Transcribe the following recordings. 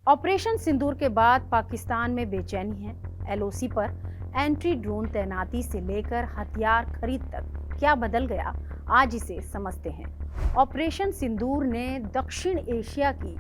Operation सिंदूर के बाद पाकिस्तान में बेचैनी है। एलओसी पर एंटी ड्रोन तैनाती से लेकर हथियार खरीद तक क्या बदल गया, आज इसे समझते हैं। ऑपरेशन सिंदूर ने दक्षिण एशिया की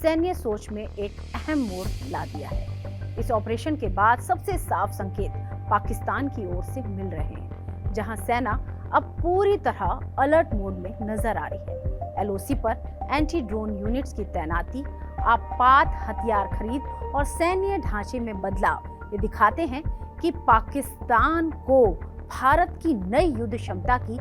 सैन्य सोच में एक अहम मोड़ ला दिया है। इस ऑपरेशन के बाद सबसे साफ संकेत पाकिस्तान की ओर से मिल रहे हैं, जहां सेना अब पूरी तरह अलर्ट मोड में नजर आ रही है। एलओसी पर एंटी ड्रोन यूनिट्स की तैनाती, आपात हथियार खरीद और सैन्य ढांचे में बदलाव ये दिखाते हैं कि पाकिस्तान को भारत की नई युद्ध क्षमता की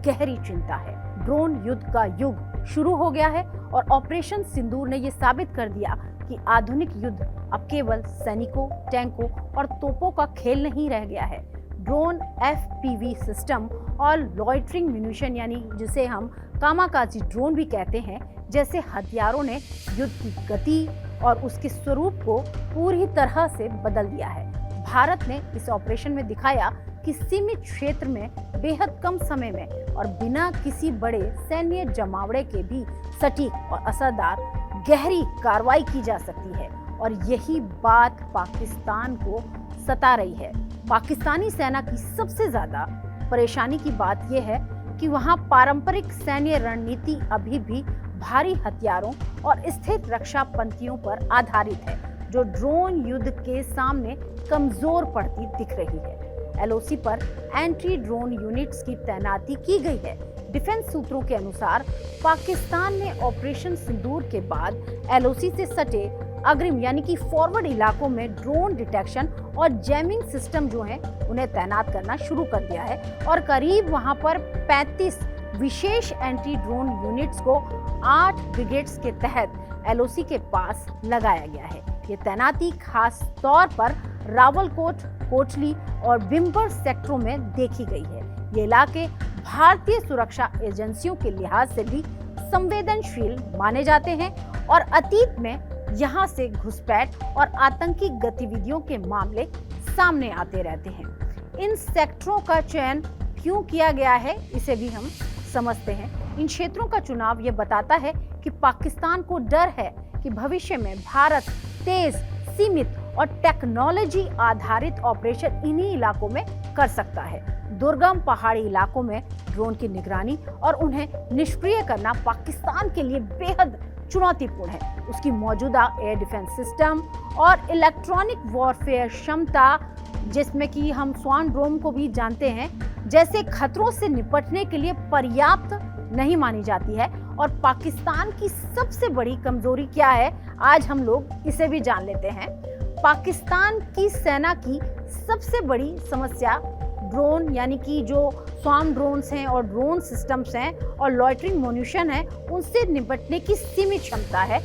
गहरी चिंता है। ड्रोन युद्ध का युग शुरू हो गया है और ऑपरेशन सिंदूर ने यह साबित कर दिया कि आधुनिक युद्ध अब केवल सैनिकों, टैंकों और तोपों का खेल नहीं रह गया है। ड्रोन, एफपीवी सिस्टम और लॉइटरिंग म्यूनिशन यानी जिसे हम कामाकाजी ड्रोन भी कहते हैं, जैसे हथियारों ने युद्ध की गति और उसके स्वरूप को पूरी तरह से बदल दिया है। भारत ने इस ऑपरेशन में दिखाया कि सीमित क्षेत्र में बेहद कम समय में और बिना किसी बड़े सैन्य जमावड़े के भी सटीक और असरदार गहरी कार्रवाई की जा सकती है। और यही बात पाकिस्तान को सता रही है। पाकिस्तानी सेना की सबसे ज्यादा परेशानी की बात यह है कि वहां पारंपरिक सैन्य रणनीति अभी भी भारी हथियारों और स्थिर रक्षा पंक्तियों पर आधारित है, जो ड्रोन युद्ध के सामने कमजोर पड़ती दिख रही है। एलओसी पर एंटी ड्रोन यूनिट्स की तैनाती की गई है। डिफेंस सूत्रों के अनुसार पाकिस्तान ने ऑपरेशन सिंदूर के बाद एलओसी से सटे अग्रिम यानी कि फॉरवर्ड इलाकों में ड्रोन डिटेक्शन और जैमिंग सिस्टम जो हैं उन्हें तैनात करना शुरू कर दिया है और करीब वहां पर 35 विशेष एंटी ड्रोन यूनिट्स को 8 ब्रिगेड्स के तहत एलओसी के पास लगाया गया है। ये तैनाती खास तौर पर रावलकोट, कोटली और बिम्बर सेक्टरों में देखी गई है। ये इलाके भारतीय सुरक्षा एजेंसियों के लिहाज से भी संवेदनशील माने जाते हैं और अतीत में यहाँ से घुसपैठ और आतंकी गतिविधियों के मामले सामने आते रहते हैं। इन सेक्टरों का चयन क्यों किया गया है, इसे भी हम समझते हैं। इन क्षेत्रों का चुनाव ये बताता है कि पाकिस्तान को डर है कि भविष्य में भारत तेज, सीमित और टेक्नोलॉजी आधारित ऑपरेशन इन्हीं इलाकों में कर सकता है। दुर्गम पहाड़ी इलाकों में ड्रोन की निगरानी और उन्हें निष्क्रिय करना पाकिस्तान के लिए बेहद चुनौतीपूर्ण है। उसकी मौजूदा एयर डिफेंस सिस्टम और इलेक्ट्रॉनिक वॉरफेयर क्षमता, जिसमें कि हम स्वान ड्रोन को भी जानते हैं, जैसे खतरों से निपटने के लिए पर्याप्त नहीं मानी जाती है। और पाकिस्तान की सबसे बड़ी कमजोरी क्या है, आज हम लोग इसे भी जान लेते हैं। पाकिस्तान की सेना की सबसे बड़ी समस्या ड्रोन यानी कि जो स्वार्म ड्रोन्स हैं और ड्रोन सिस्टम्स हैं और लॉइटरिंग म्यूनिशन है, उनसे निपटने की सीमित क्षमता है।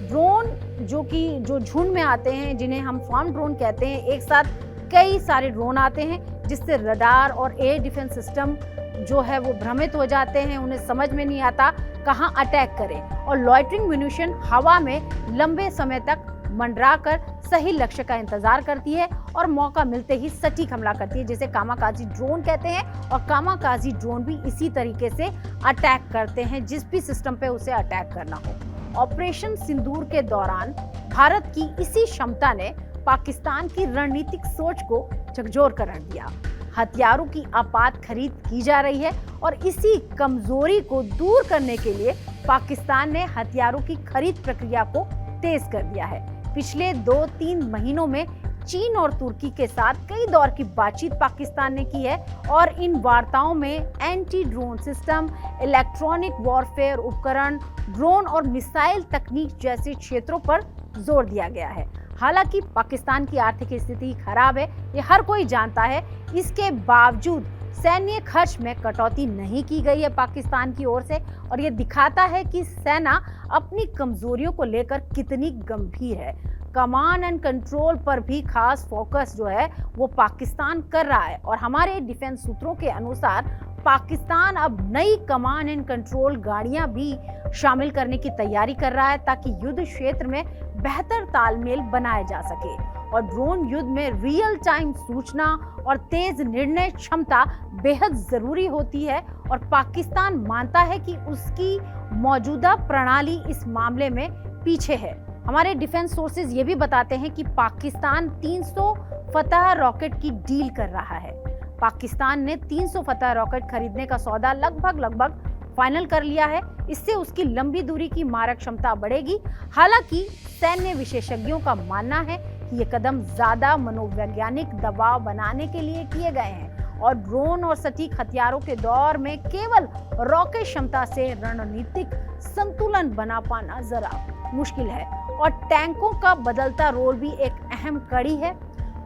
ड्रोन जो झुंड में आते हैं, जिन्हें हम स्वार्म ड्रोन कहते हैं, एक साथ कई सारे ड्रोन आते हैं, जिससे रडार और एयर डिफेंस सिस्टम जो है वो भ्रमित हो जाते हैं, उन्हें समझ में नहीं आता कहाँ अटैक करें। और लॉइटरिंग म्यूनिशन हवा में लंबे समय तक मंडरा कर सही लक्ष्य का इंतजार करती है और मौका मिलते ही सटीक हमला करती है, जिसे कामाकाजी ड्रोन कहते हैं। और कामाकाजी ड्रोन भी इसी तरीके से अटैक करते हैं जिस भी सिस्टम पे उसे अटैक करना हो। ऑपरेशन सिंदूर के दौरान भारत की इसी क्षमता ने पाकिस्तान की रणनीतिक सोच को झकझोर कर रख दिया। हथियारों की आपात खरीद की जा रही है और इसी कमजोरी को दूर करने के लिए पाकिस्तान ने हथियारों की खरीद प्रक्रिया को तेज कर दिया है। पिछले 2-3 महीनों में चीन और तुर्की के साथ कई दौर की बातचीत पाकिस्तान ने की है और इन वार्ताओं में anti drone system, electronic warfare उपकरण, ड्रोन और मिसाइल तकनीक जैसे क्षेत्रों पर जोर दिया गया है। हालांकि पाकिस्तान की आर्थिक स्थिति खराब है, ये हर कोई जानता है। इसके बावजूद सैन्य खर्च में कटौती नहीं की गई है पाकिस्तान की ओर से, और ये दिखाता है कि सेना अपनी कमजोरियों को लेकर कितनी गंभीर है। कमांड एंड कंट्रोल पर भी खास फोकस जो है वो पाकिस्तान कर रहा है और हमारे डिफेंस सूत्रों के अनुसार पाकिस्तान अब नई कमांड एंड कंट्रोल गाड़ियां भी शामिल करने की तैयारी कर रहा है, ताकि युद्ध क्षेत्र में बेहतर तालमेल बनाया जा सके। और ड्रोन युद्ध में रियल टाइम सूचना और तेज निर्णय क्षमता बेहद जरूरी होती है और पाकिस्तान मानता है कि उसकी मौजूदा प्रणाली इस मामले में पीछे है। हमारे डिफेंस सोर्सेज ये भी बताते हैं कि पाकिस्तान 300 फतह रॉकेट की डील कर रहा है। पाकिस्तान ने 300 फतह रॉकेट खरीदने का सौदा लगभग फाइनल कर लिया है। इससे उसकी लंबी दूरी की मारक क्षमता बढ़ेगी। हालांकि सैन्य विशेषज्ञों का मानना है कि ये कदम ज्यादा मनोवैज्ञानिक दबाव बनाने के लिए किए गए हैं और ड्रोन और सटीक हथियारों के दौर में केवल रॉकेट क्षमता से रणनीतिक संतुलन बना पाना जरा मुश्किल है। और टैंकों का बदलता रोल भी एक अहम कड़ी है।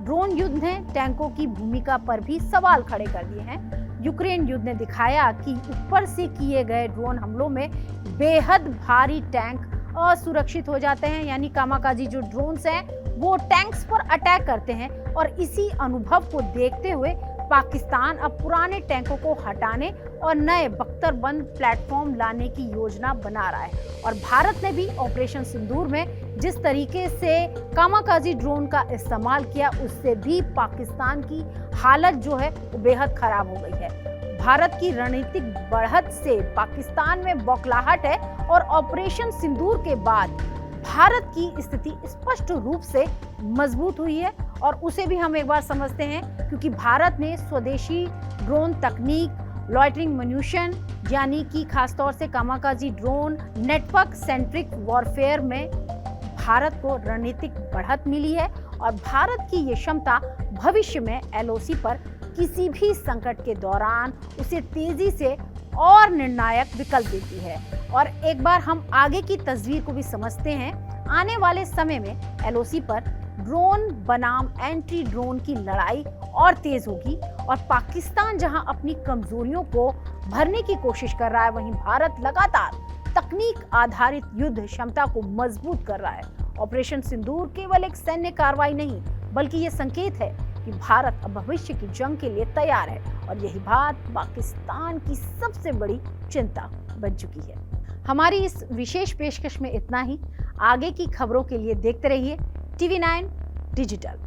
ड्रोन युद्ध ने टैंकों की भूमिका पर भी सवाल खड़े कर दिए हैं। यूक्रेन युद्ध ने दिखाया कि ऊपर से किए गए ड्रोन हमलों में बेहद भारी टैंक असुरक्षित हो जाते हैं, यानी कामाकाजी जो ड्रोन्स हैं वो टैंक्स पर अटैक करते हैं। और इसी अनुभव को देखते हुए पाकिस्तान अब पुराने टैंकों को हटाने और नए बख्तरबंद प्लेटफॉर्म लाने की योजना बना रहा है। और भारत ने भी ऑपरेशन सिंदूर में जिस तरीके से कामाकाजी ड्रोन का इस्तेमाल किया, उससे भी पाकिस्तान की हालत जो है वो बेहद खराब हो गई है। भारत की रणनीतिक बढ़त से पाकिस्तान में बौखलाहट है और ऑपरेशन सिंदूर के बाद भारत की स्थिति स्पष्ट रूप से मजबूत हुई है। और उसे भी हम एक बार समझते हैं, क्योंकि भारत ने स्वदेशी ड्रोन तकनीक, लॉइटरिंग म्यूनिशन यानी कि खासतौर से kamikaze drone, network centric warfare में भारत को रणनीतिक बढ़त मिली है। और भारत की ये क्षमता भविष्य में LOC पर किसी भी संकट के दौरान उसे तेजी से और निर्णायक विकल्प देती है। और एक बार हम आगे की तस्वीर को भी समझते हैं। आने वाले समय में LOC पर ड्रोन बनाम एंटी ड्रोन की लड़ाई और तेज होगी। और पाकिस्तान जहां अपनी कमजोरियों को भरने की कोशिश कर रहा है, वहीं भारत लगातार तकनीक आधारित युद्ध क्षमता को मजबूत कर रहा है। ऑपरेशन सिंदूर केवल एक सैन्य कार्रवाई नहीं, बल्कि ये संकेत है कि भारत अब भविष्य की जंग के लिए तैयार है। और यही बात पाकिस्तान की सबसे बड़ी चिंता बन चुकी है। हमारी इस विशेष पेशकश में इतना ही। आगे की खबरों के लिए देखते रहिए TV9 डिजिटल।